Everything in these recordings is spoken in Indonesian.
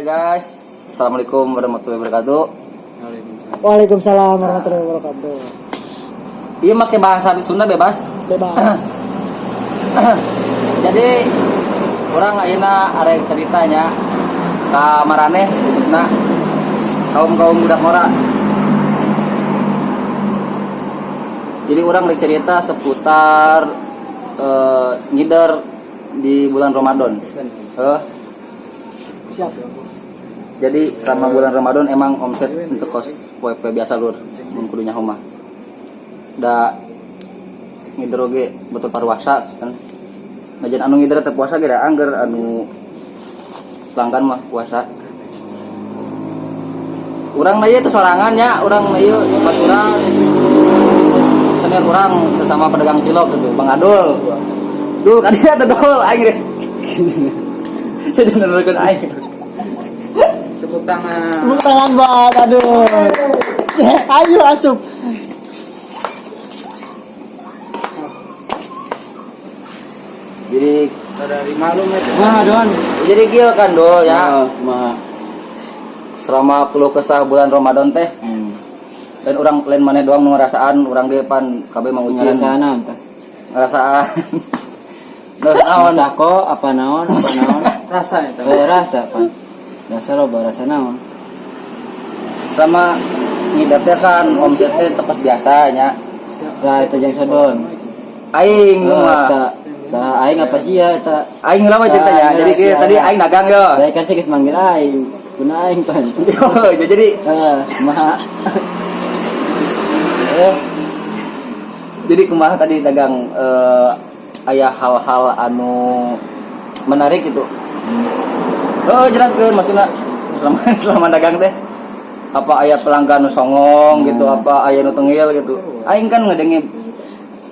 guys, assalamualaikum warahmatullahi wabarakatuh. Waalaikumsalam warahmatullahi wabarakatuh. Iya pakai bahasa Sunda bebas. Jadi orang ayeuna arek ceritanya ka maraneh khususna kaum budak Mora. Jadi orang rek cerita seputar ngider di bulan Ramadan. Siap. Jadi selama bulan Ramadan emang omset untuk kos WP biasa lur, mun kudu nyaho mah. Da ngider oge betul parwasa kan. Najan anu ngider teh puasa ge da angger anu pelanggan mah puasa. Urang na ieu teh sorangan nya, urang na ieu tempat urang. Senior urang bersama pedagang cilok gitu, Bang Adul. Dul kan dia teh dul aing deh. Saya dengerin aing. Tepuk tangan buat aduh. Ayo asup. Jadi Dari malum itu. Mah doan. jadi kieu kan dul ya. Mah. Selama puluh kesah bulan Ramadan teh dan orang lain maneh doang ngerasaan orang ge pan kabeh mangucin Ngerasaan tah. ngerasaan naon Sako apa naon? Rasa eta. Rasa pan. Rasa loba rasa naon? sama ngidap teh kan omset teh tepas biasa nya Sa eta jeung sadon. aing mah Sa aing apa sih ya eta? aing lama ceritanya jadi kieu tadi aing dagang yo Baik kan sih geus manggil aing. Kuna aing pan. jadi Mah. jadi kumaha tadi dagang aya hal-hal anu menarik gitu. Jelaskeun maksudna selama dagang teh apa aya pelanggan nu songong gitu, apa aya nu tengil gitu. Aing kan ngedengi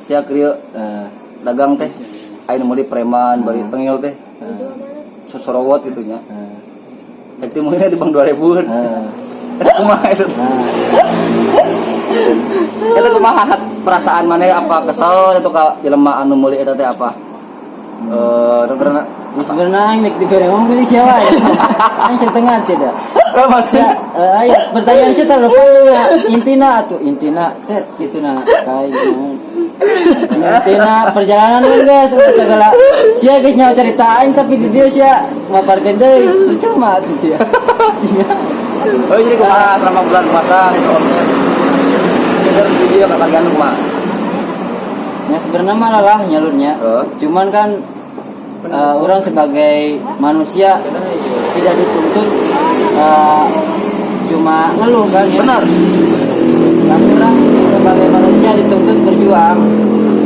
sia krieu dagang teh aing meuli preman bari tengil teh. Sosorowot gitu nya. Eta mulina di Bang 2000. Kumaha itu? Eta kumaha perasaan maneh apa kesel atau ka jelema anu meuli eta teh apa? Karena Sebenarnya aing nek dibere ngomong gini siapa ya? Aing cerita tidak. maksudnya Ayo pertanyaan kita lupa intina set gitu nah kayak intina perjalanan enggak segala sia geus nyawa ceritain tapi di dia sia maparkeun deui percuma tuh sia. jadi kumaha selama bulan puasa itu omset ngider video ka Gandung mah. Ya sebenarnya malah lah nyalurnya. Cuman kan orang sebagai manusia tidak dituntut cuma ngeluh kan ya. Benar. Tapi orang sebagai manusia dituntut berjuang.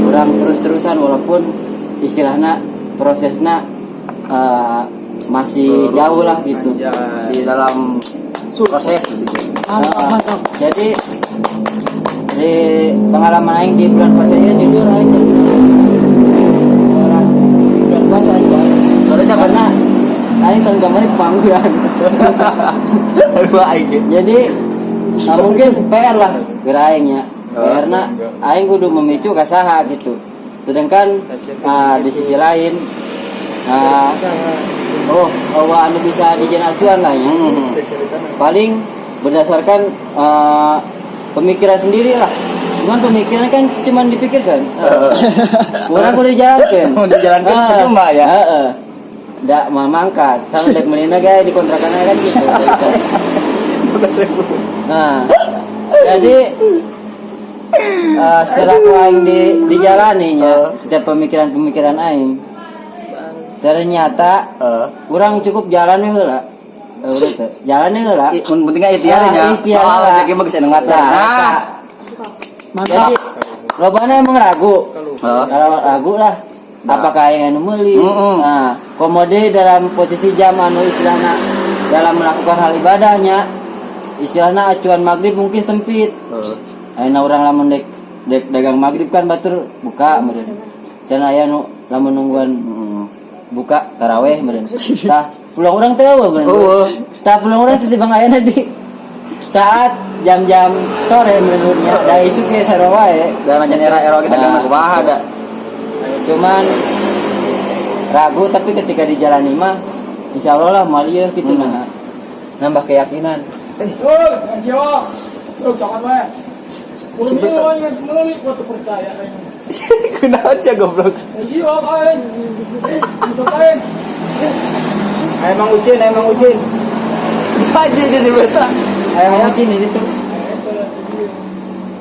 Orang terus-terusan walaupun istilahnya prosesnya masih jauh lah gitu. Masih dalam proses gitu. Jadi di pengalaman aing di bulan puasa ini jujur aing di bulan puasa aja. Karena aing kan gambarnya panggilan. Jadi mungkin PR lah geraingnya. Karena aing kudu memicu ka saha gitu. Sedangkan di sisi lain anu bisa dijadikan acuan lah ya. Paling berdasarkan pemikiran sendiri lah. Cuman pemikiran kan cuma dipikirkan. Orang kudu dijalankan. Dijalankan cuma ya. Ndak mamangkat. Sama dek melina gaya di kontrakan kan gitu. Nah, jadi setelah aing dijalaninya setiap pemikiran aing ternyata kurang cukup jalan we heula. Jalan heula. Mun penting ikhtiarnya soal rezeki mah geus anu ngatur. Jadi lobana emang ragu. Kalau ragu lah apakah yang anu meuli. Nah, komode dalam posisi jam anu istilahna dalam melakukan hal ibadahnya istilahna acuan maghrib mungkin sempit. Ayeuna urang lamun dek dagang maghrib kan batur buka meureun. Cenah aya nu lamun nungguan buka tarawih meureun. Tah pulang urang teh eueuh meureun. Tah pulang urang teh tibang ayeuna di saat jam-jam sore menurutnya da isuk ge sarua wae. Da najan era kita dagang kumaha da. Cuman ragu tapi ketika dijalani mah insyaallah lah malieuh gitu nah. nambah keyakinan. Kenapa aja goblok? Emang ucin. Aja sih beta. Emang ucin ini tuh.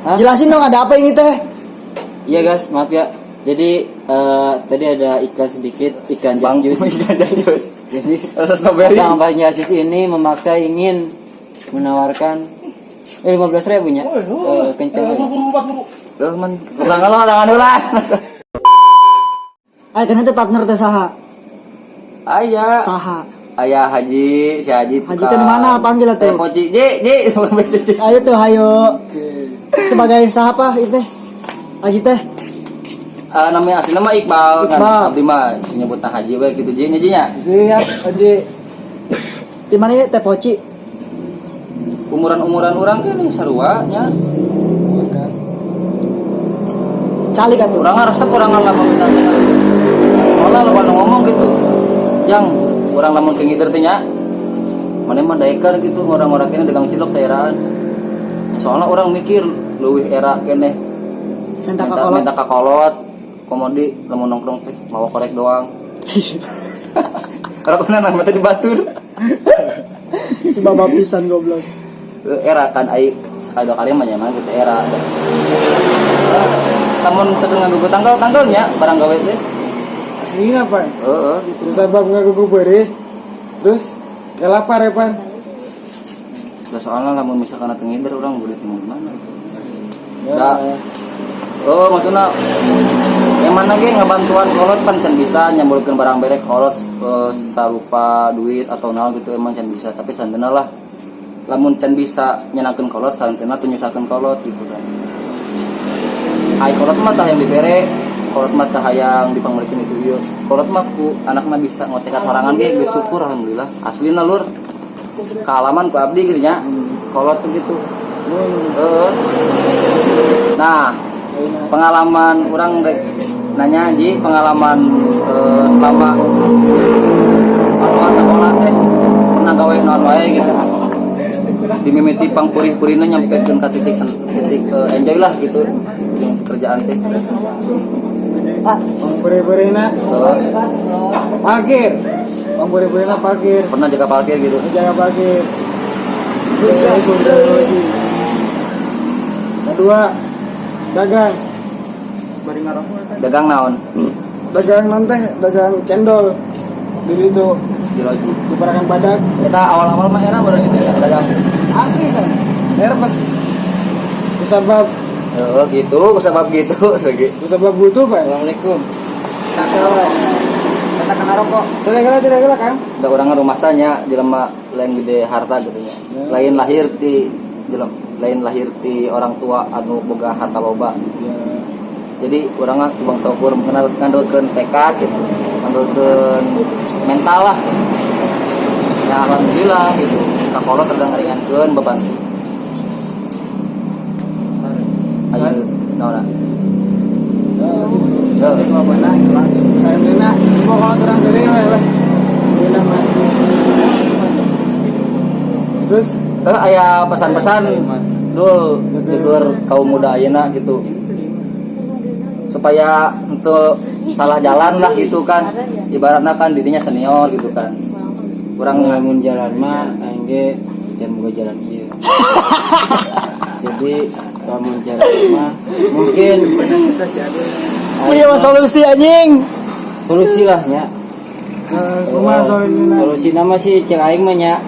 Hah? Jelasin dong ada apa ini teh? Iya guys, maaf ya. Jadi tadi ada iklan sedikit, ikan jus. Ikan jus. Jadi Rasa strawberry. Bang Jus ini memaksa ingin menawarkan 15.000 nya. Kencang. Man, ulang ulang. Ay kan itu partner teh saha? Aya. Saha. Ayah Haji, si Haji. Haji teh di mana panggil atuh? Poci, Ji. Ayo tuh hayo. Sebagai saha apa itu teh? Haji teh. Namanya asli nama Iqbal. Iqbal. Kan abdi mah nyebutna Haji we kitu Ji nya Ji nya. Siap, Haji. Di mana ya teh Poci? Umuran orang kan sarua nya. Cali kan tuh. Urang resep urang lama misalnya. Soalnya lawan ngomong gitu. Jang, urang lamun teu ngider teh nya. Mane mah daekan gitu orang-orang kene dagang cilok teh eraan. Soalnya orang mikir leuwih era kene minta kakolot komodi lamun nongkrong teh mawa korek doang. Rokona nang mata dibatur. Si baba pisan goblok. Era kan ai sekali dua kali mah nyaman gitu era. Lamun sedeng nganggo tanggal-tanggalnya barang gawe teh. Aslinya apa? Heeh gitu. Terus abang ngagugu beureuh. Terus gak lapar ya pan? Lah soalnya lamun misalkan atuh ngider urang boleh temu di mana. Ya. Oh maksudnya yang mana ge ngabantuan kolot pan can bisa nyambulkeun barang berek kolot sarupa duit atau naon gitu emang can bisa tapi santena lah lamun can bisa nyenangkeun kolot santena teu nyusahkeun kolot gitu kan. Ai kolot mah tah yang dibere, kolot mah tah hayang dipangmulikeun itu ieu. Kolot mah ku anakna bisa ngotekan sorangan ge geus syukur alhamdulillah. Aslina lur kaalaman ku abdi gitu nya. Kolot tuh gitu. Nah, pengalaman orang rek nanya Ji, pengalaman selama sekolah teh pernah gawe naon wae gitu. Dimimiti pangpuri-purina nyampekeun ka titik enjoy lah gitu jeung kerjaan teh. Pangpuri-purina parkir. Pangpuri-purina parkir. Pernah jaga parkir gitu. Jaga parkir. Kedua, dagang. Dagang naon? Dagang teh, dagang cendol. Di situ Di loji. di Parakan Badak. Kita awal-awal mah era baru gitu ya, dagang. Asli kan. Pas kusabab Oh gitu, sebab gitu lagi. kusabab butuh Pak. Assalamualaikum. Salah. Kita kena rokok. Tidak gerak kan? Da urang rumah tanya jelema lain gede harta gitu nya. Lain lahir ti orang tua anu boga harta loba. Jadi urang mah tubang saukur ngandalkeun tekad gitu. Ngandalkeun mental lah. Ya alhamdulillah gitu. Kakolot terang ngeringankeun beban. Ayo naon. Saya mina mau kalau terang sering lah. Mina mah. Terus Aya pesan-pesan dul keur kaum muda ayeuna gitu. Supaya untuk salah jalan lah gitu kan. Ibaratnya kan dirinya senior gitu kan. Kurang Bangun jalan mah aing ge jangan boga jalan ieu. Jadi kamu jalan mah mungkin punya solusi anjing. solusi lah nya. Kumaha solusina? Solusi nama sih cek aing mah nya.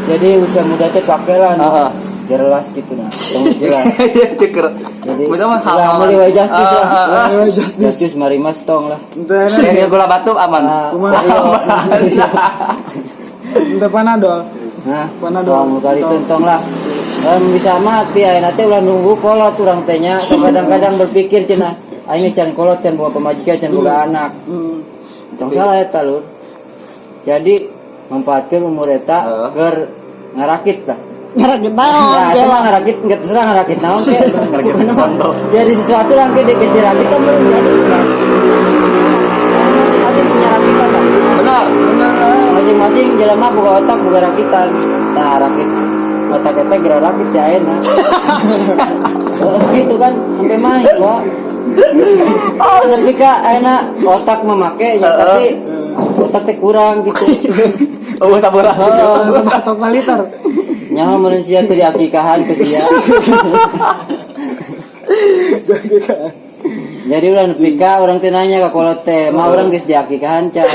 Jadi usia muda teh pakelan. Heeh. Jelas gitu nah. Jelas. Ceker. Jadi Betul mah hal hal-hal mulai justice lah. Justice. Justice mari mas tong lah. Entah Kayak gula batu aman. entah panadol. Nah, Panadol. kamu kali tentong lah. Bisa mati ayeuna teh ulah nunggu kolot urang teh nya. Kadang-kadang berpikir cenah aing can kolot can boga pemajikan can boga anak. Tong salah eta lur. Jadi manfaatkeun umur eta keur ngarakit lah. Ngarakit naon? Nah, itu mah ngarakit enggak terserah ngarakit naon ke. Jadi sesuatu lang ke deket rakit kan belum jadi. Masih punya rakit apa? Benar. Bener. masing-masing jelema boga otak boga rakitan. Nah, rakit otak kita gerak rakit ya enak. Gitu kan sampai main Wak. Tapi kak enak otak memakai ya, tapi otak teh kurang gitu. Oh, sabar. Satu liter. Nyawa manusia teu diakikahan ke sia. Jadi ulah nepika orang teh nanya ka kolot teh, mah orang geus diakikahan can.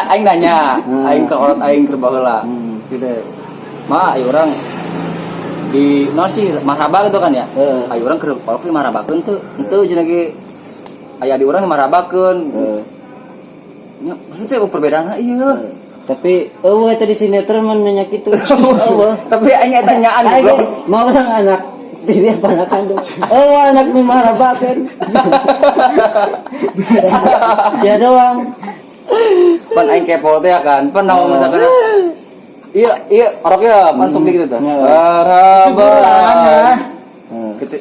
Aing nanya, aing ke kolot aing keur baheula. Gitu. Ma, ayo orang di sih marhaba gitu kan ya. Ayo orang keur kolot marhabakeun teu. Henteu cenah ge aya di urang marhabakeun. Nya, maksudnya perbedaan ieu. Tapi tadi sinetron man nanya kitu. Tapi aing eta nyaan goblok. Mau orang anak diri apa anak kandung. Anak nu marhabakeun. Sia doang. Pan aing kepo teh kan. Pan naon misalkan iya orangnya pan sok gitu tah. Marhaba. Gitu.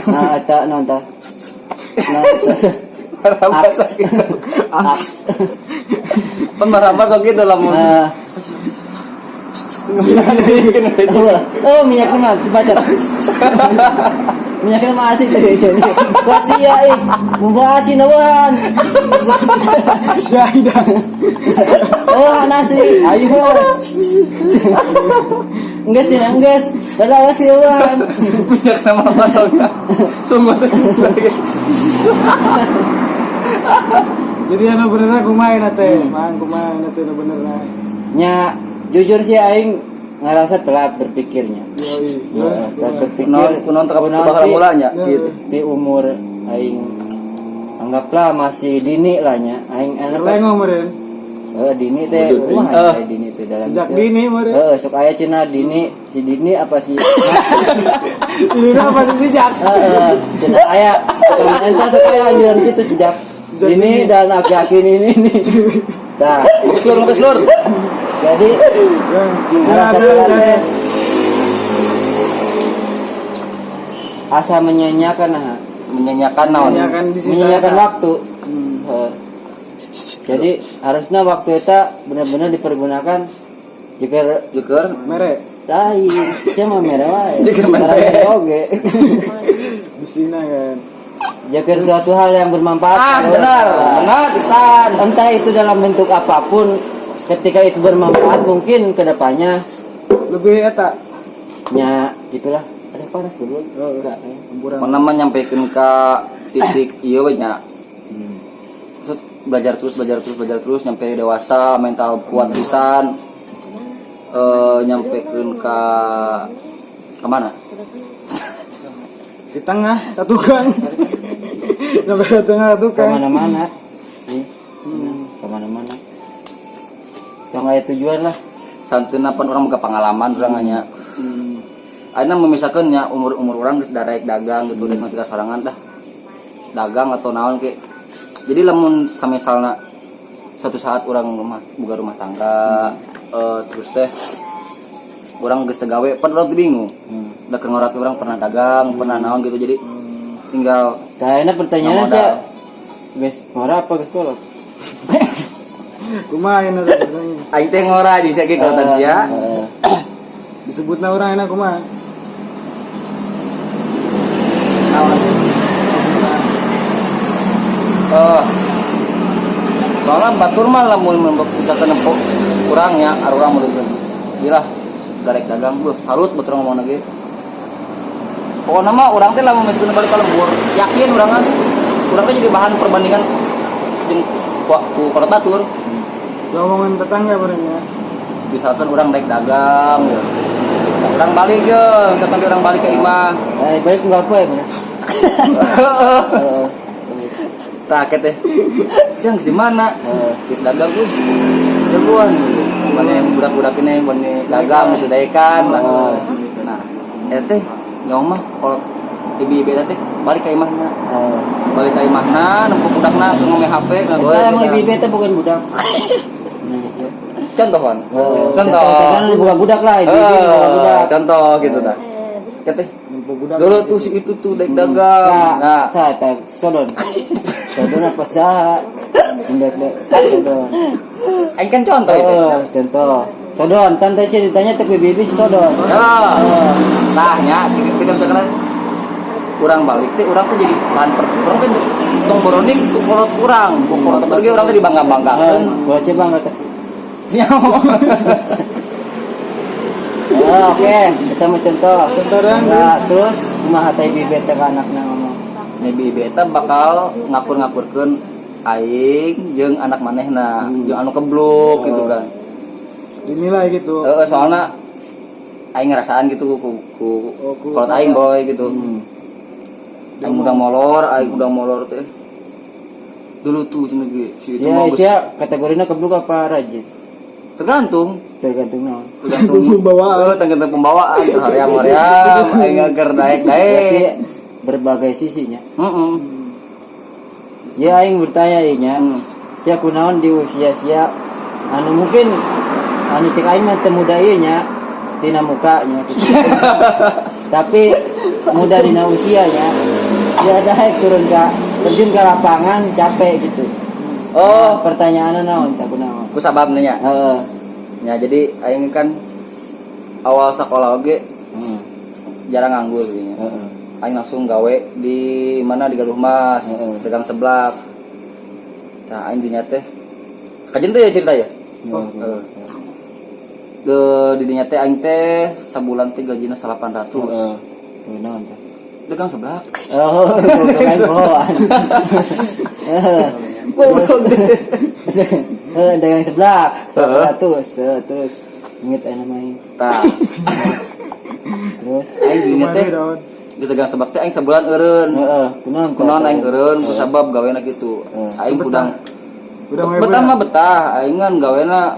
Nah, eta naon tah? Nah, Marhaba sok gitu. Pan marhaba sok gitu lamun. Minyak mah dibaca. Minyak mah asin tadi sini. Kok sia mau asin nawan. Jahidah. Nasi. Ayo. Enggak sih, enggak. Padahal sih nawan. Minyak nama pasoknya. Cuma Jadi anu bener aku main teh. Mang kumaha teh bener na. Nya jujur sih aing ngerasa telat berpikirnya. Telat berpikir kunaon teu bakal mulanya gitu. Di umur aing anggaplah masih dini lah nya. Aing Lengo meureun. Dini teh kumaha dini teh dalam Sejak dini meureun. Sok aya cenah dini, si dini apa sih? Ini apa sih sejak? Cenah aya entah sok aya anjuran gitu sejak dini dan aki-aki ini. Nah, Ngeslur. jadi ngerasa telat asa menyanyiakan naon? menyanyiakan waktu. Jadi harusnya waktu itu benar-benar dipergunakan jika mere lain siapa merah wae Jika mere oge bisina kan. jika suatu hal yang bermanfaat. Benar pisan. Entah itu dalam bentuk apapun, ketika itu bermanfaat mungkin kedepannya Lebih eta nya gitulah. Ada panas dulu enggak campuran. Mana mah nyampekeun ka titik ieu we nya. Maksud belajar terus nyampe dewasa, mental kuat pisan. Nyampekeun ka mana? Di tengah ka tukang. Sampai ke tengah tukang. Kemana-mana kemana-mana jangan ada tujuan lah. Santeuna pan urang boga pengalaman urang nya. Ayeuna memisahkeun nya umur urang geus darek dagang gitu, dek ketika sorangan dah. Dagang atau naon ke. Jadi lamun samisalna suatu saat urang boga rumah tangga terus teh urang geus teu gawe, pan urang teu bingung. Da keur ngorat urang pernah dagang, pernah naon gitu, jadi tinggal Kayaknya pertanyaannya sih guys, ngora apa guys kolot? Kumaha eta pertanyaan. aing teh ngora jeung sia ge kalotan sia. Disebutna urang enak kumaha? Naon? Soalnya batur mah lamun misalkan nempok kurangnya urang mah gila garek dagang salut batur ngomong lagi. Pokoknya mah urang teh lamun meskipun balik ka lembur yakin urang teh jadi bahan perbandingan jeung ku kolot batur. Ngomongin tetangga barengnya. Misalkan urang naik dagang ya. Urang balik ya, misalkan urang balik ke imah. Balik enggak apa ya bener. Tak teh. Jang ke mana? Di dagang tuh. Jagoan. Mana yang budak-budak ini mana dagang gitu daekan lah. Nah, teh nyong mah kalau ibu-ibu teh balik ke imahna. Balik ke imahna nempuh budakna teu ngome HP ngagoe. Emang ibu teh bukan budak. Contohan. Kan bukan budak lah, ibu bukan budak. Contoh gitu dah. Teh dulu tuh si itu tuh dagang. Nah, saya teh sodon. Sodon apa sah? Tindak sodon. Aing kan contoh itu. Contoh. Sodon, tante sih ditanya tapi bibi si sodon. Nah, nya kita misalkan kurang balik teh urang teh jadi bahan urang teh tong boroning ku kolot urang, ku kolot pergi urang teh dibangga-banggakeun. Gua coba enggak teh. Oke, kita mau contoh. Nah, terus kumaha teh bibi teh ka anakna ngomong. Nya bibi eta bakal ngakur-ngakurkeun aing jeung anak manehna, jeung anu kebluk gitu kan. Dinilai gitu. Soalnya aing ngerasaan gitu ku kolot aing boy gitu. Aing udah molor teh. Dulu tuh cenah ge si itu mah kategorina kebluk apa rajin? tergantung naon. Pembawaan. Tergantung pembawaan hariam aing agar daek-daek Berbagai sisinya. Ya aing bertanya nya. Sia kunaon di usia sia anu mungkin anu cek aing mah teu muda ieu nya tina muka nya. Tapi muda dina usianya dia daek turun terjun ke lapangan capek gitu. Pertanyaanna naon tak kunaon? Ku sababna nya. Ya jadi aing kan awal sekolah oge jarang nganggur gini. Aing langsung gawe di mana di Galuh Mas, dagang seblak. Tah aing dinya teh kajen teh ya cerita ya. Di dinya teh aing teh sabulan teh gajina 800. Naon teh? Dagang seblak. Dagang bohongan. Dagang seblak 100 terus inget namanya. Tah. Terus aing dinya teh di dagang seblak teh aing sabulan eureun. Kunaon aing eureun ku sabab gawena kitu. Aing udang betah mah betah, aing kan gawena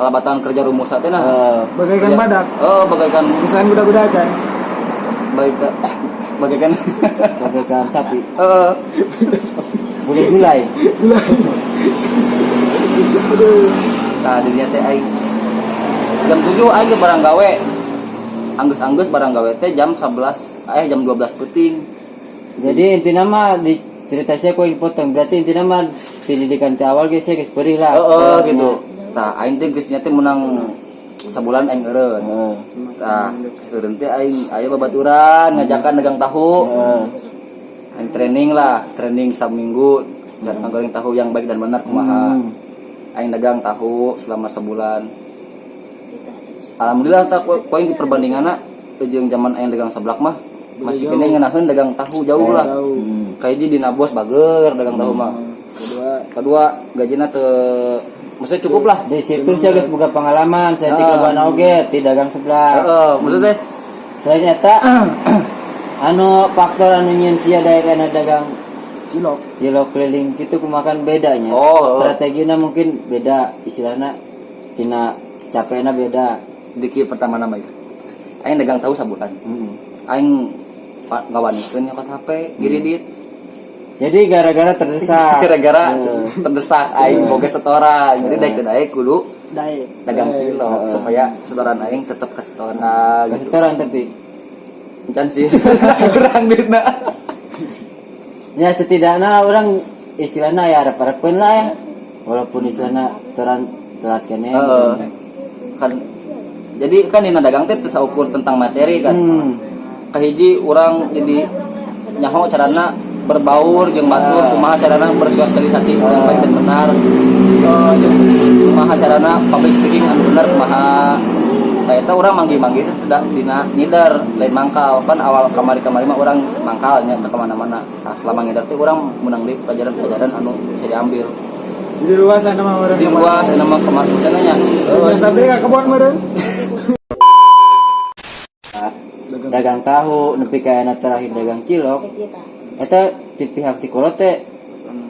kalabatan kerja rumus teh nah. Bagaikan badak. Bagaikan Misalnya budak-budak kan. Bagaikan sapi. Boleh gulai. Tah dinya teh aing jam 7 aing ke barang gawe. Anggus barang gawe teh jam 11 jam 12 peuting. Jadi intina mah di cerita saya kok dipotong berarti intina mah pendidikan teh awal geus geus perih lah. Gitu. Tah aing teh geus nya teh menang sabulan aing eureun. Tah eureun teh aing aya babaturan ngajakan dagang tahu. Aing training saminggu cara ngagoreng tahu yang baik dan benar kumaha. Aing dagang tahu selama sebulan. Alhamdulillah tak poin di perbandinganna jeung zaman aing dagang seblak mah masih kene ngeunaheun dagang tahu jauh lah. Kayak di dina bos bager dagang tahu mah. Kedua gajina teu maksudnya cukup lah. Di situ saya geus boga pengalaman, saya ti lobana oge ti dagang seblak. Maksudnya saya nyata anu faktor anu nyieun sia daerahna dagang cilok keliling kitu kumakan bedanya. Strategina mungkin beda istilahna tina capekna beda. Diki pertama nama ya. Aing dagang tahu sabulan. Aing ngawanikeun nyokot HP, giridit. Jadi gara-gara terdesak. Terdesak aing boga setoran. Jadi daek kudu dagang cilok supaya setoran aing tetep ka setoran. Ka setoran tapi encan sih. Kurang duitna. Ya setidaknya orang istilahnya ya harap-harapan lah ya. Walaupun istilahnya setoran telat kene. Kan jadi kan dina dagang teh teu ukur tentang materi kan. Kahiji urang jadi nyaho carana berbaur jeung batur kumaha carana bersosialisasi yang baik dan benar. Kumaha carana public speaking anu bener kumaha. Tah eta urang manggi-manggi teh tidak dina nyidar lain mangkal. Kan awal kamari-kamari mah urang mangkal nya teu ka mana-mana. Nah, selama ngidar teh urang menang di pelajaran-pelajaran anu bisa diambil. Di luas sana mah orang. Di luas sana mah kemana sana nya. Sampai ka kebon meureun. Dagang tahu nepi ka ayeuna terakhir dagang cilok. Eta ti pihak ti kolot teh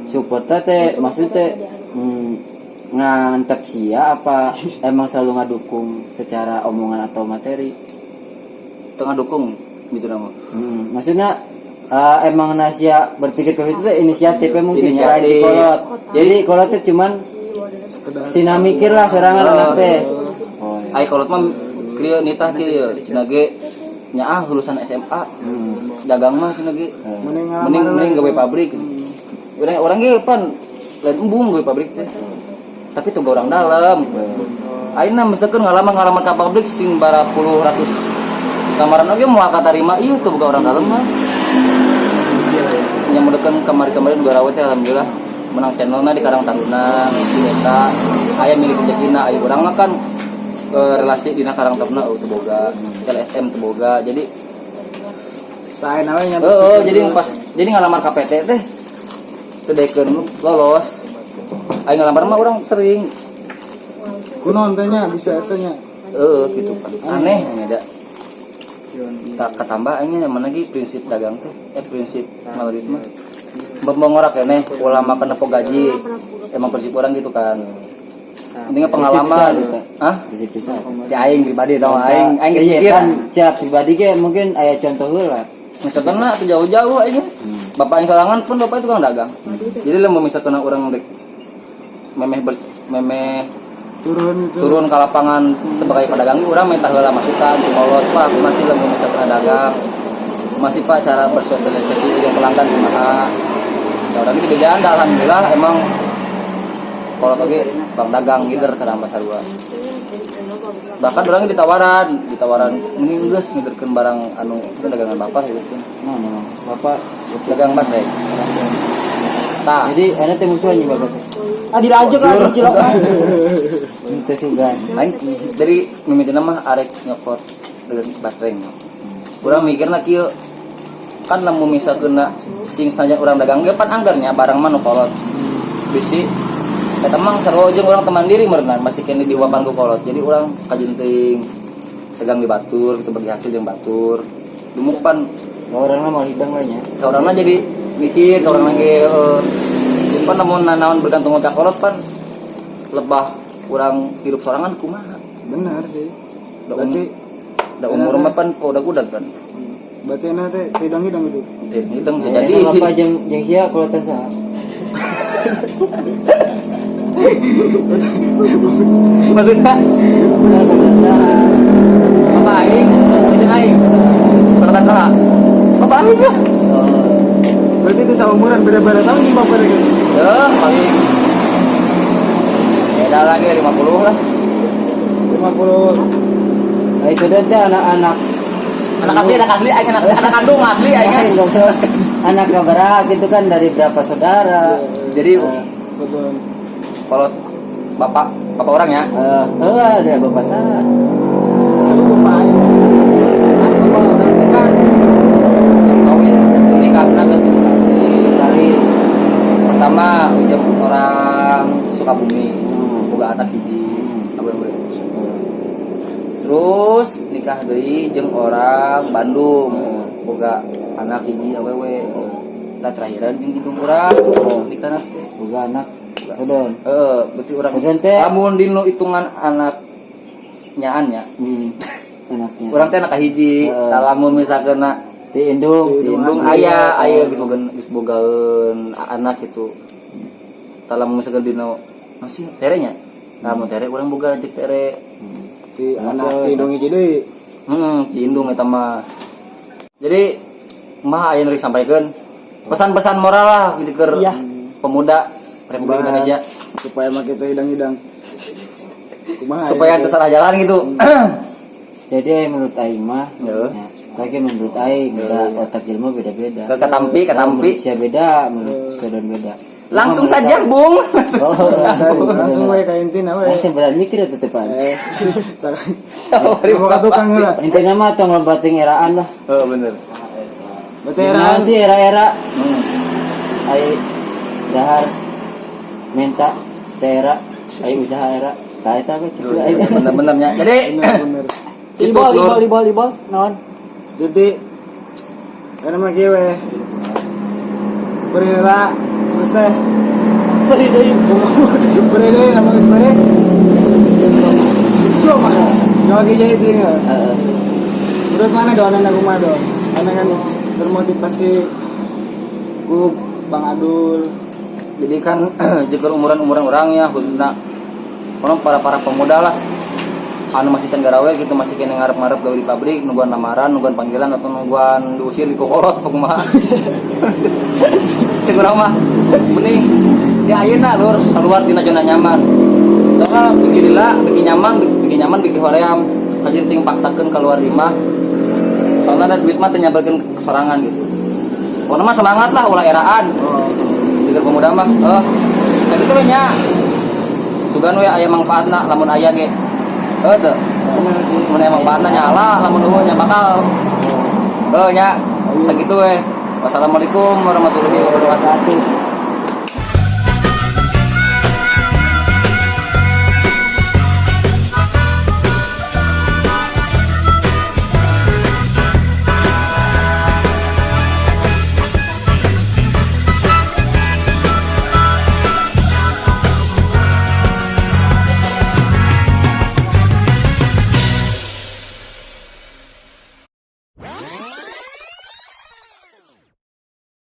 support teh maksud teh ngantep sia apa emang selalu ngadukung secara omongan atau materi? Tengah dukung gitu nama. Maksudnya emang nasia berpikir kalau itu teh inisiatifnya mungkin Inisiatif. di kolot. Jadi kolot teh cuman sina mikir lah sorangan anak teh. Ai kolot mah krieu nitah kieu cenah ge nya lulusan SMA. Dagang mah cenah ge mending gawe pabrik. Orang ge pan lain embung gawe pabrik teh. tapi tuh orang dalam. Aina misalkan ngalaman ka pabrik sing bara puluh ratus kamaran oge moal katarima ieu tuh boga orang dalam mah. Nya mudekeun kamari-kamari garawe teh alhamdulillah menang channelna di Karang Taruna di desa. Aya milik rezekina aya urang mah kan relasi dina Karang Taruna teu boga, LSM teu boga. Jadi Sae nawe nya jadi pas jadi ngalamar KPT teh teu dekeun lolos. Aya ngalamar mah urang sering kunaon teh nya bisa eta nya. Gitu kan aneh ada tak ketambah aingnya nyaman lagi prinsip dagang teh prinsip maulid mah ngorak keneh ulama kana po gaji emang prinsip orang gitu kan intinya pengalaman Prinsip bisa. di aing pribadi tau aing Iya kan siap pribadi ge mungkin aya contoh heula. contohna atuh jauh-jauh aing bapak aing sorangan pun bapak itu kan dagang jadi lamun misalkan urang rek memeh turun ke lapangan sebagai pedagang urang minta heula masukan di kolot Pak masih lamun misalkan dagang masih Pak cara bersosialisasi dengan pelanggan kumaha orang itu beda alhamdulillah emang kolot oge bang dagang gider ka pasar gua bahkan orang ditawaran mending geus ngeudeurkeun barang anu dagangan bapak gitu Nah, Bapak dagang mas rek tah jadi ana teh musuhan nih Bapak. Dilanjut lah cilok. Teu sugan. aing dari mimitina mah arek nyokot dengan basreng urang mikirna kieu kan lamun misalkeun sing saja urang dagang ge pan anggarnya barang mah nu kolot bisi eta mah sarua jeung urang teman diri meureunan masih kene di wapan ku kolot jadi urang kajenting dagang di batur gitu bagi hasil jeung batur dumuk pan Orangna mau hidang lah nya. ka urangna jadi mikir ka urang lagi pan namun naon bergantung ka kolot pan lebah urang hidup sorangan kumaha Benar sih. berarti da umur mah pan udah kan Berarti enak teh hidang-hidang itu. hidang Jadi jadi Bapak jeung sia kulotan saha? maksudnya apa aing itu aing pertanyaan saha apa aing ya Berarti itu sama umuran beda-beda tahun nih Bapak lagi. paling beda lagi 50 lah 50. Sudah teh anak-anak anak asli aing anak kandung asli aing anak kabar gitu kan dari berapa saudara. jadi Sebelum kalau bapak orang ya Ada Bapak saha. sebelum Bapak aing. bapak orang teh kan kawin nikahna geus 3 kali pertama ujung orang Sukabumi boga anak hiji awewe terus nikah deui jeung orang Bandung boga anak hiji awewe ta terakhiran jeung jeung urang nikahna teh Boga anak Sodon. berarti urang Sodon teh lamun dinu hitungan anak nyaannya Anaknya. urang teh anak hiji lamun misalkeun Ti indung. aya geus bogaeun anak itu lamun misalkeun dinu masih terenya lamun tere urang boga cek tere Di anak hidung hiji deui. di indung eta mah jadi mah aya nu disampaikeun pesan-pesan moral lah gitu keur Iya. pemuda Republik Indonesia Supaya mah kita hidang-hidang. Kumaha? supaya teu salah jalan gitu Jadi menurut aing mah Heeh. tapi menurut aing otak jelema beda-beda. ketampi Menurut sia beda, menurut Sodon beda. langsung saja Bung Langsung we ka intina we. Masih berani mikir tetep an. Mau ka tukang heula. Intinya mah tong lobating eraan lah. oh bener Berarti Nah, sih era-era hmm. ai dahar minta daerah ai usaha era ta eta we kitu aing. bener-benernya jadi bener. itu Libol naon? Jadi karena mah kieu we. Beri heula terus teh beri deui nama geus beri. Coba. Jauh ge jadi tinggal. Heeh. Menurut mana doan anak rumah dong? Karena kan termotivasi ku Bang Adul. jadi kan jika umuran orangnya khususnya orang para pemuda lah anu masih can garawe gitu masih kena ngarep-ngarep gawe di pabrik nungguan lamaran nungguan panggilan atau nungguan diusir di kokolot apa kumaha cek urang mah mending di ayeuna lur keluar tina zona nyaman soalnya bikin lila bikin nyaman bikin hoream hajir ting paksakeun keluar imah soalnya ada duit mah teu nyamperkeun kesorangan gitu pokoknya mah semangat lah ulah eraan jika pemuda mah saya gitu we nya sugan we aya manfaatna lamun aya ge teu mun aya manfaatna nyala lamun eueuh nya bakal nya sakitu we wassalamualaikum warahmatullahi wabarakatuh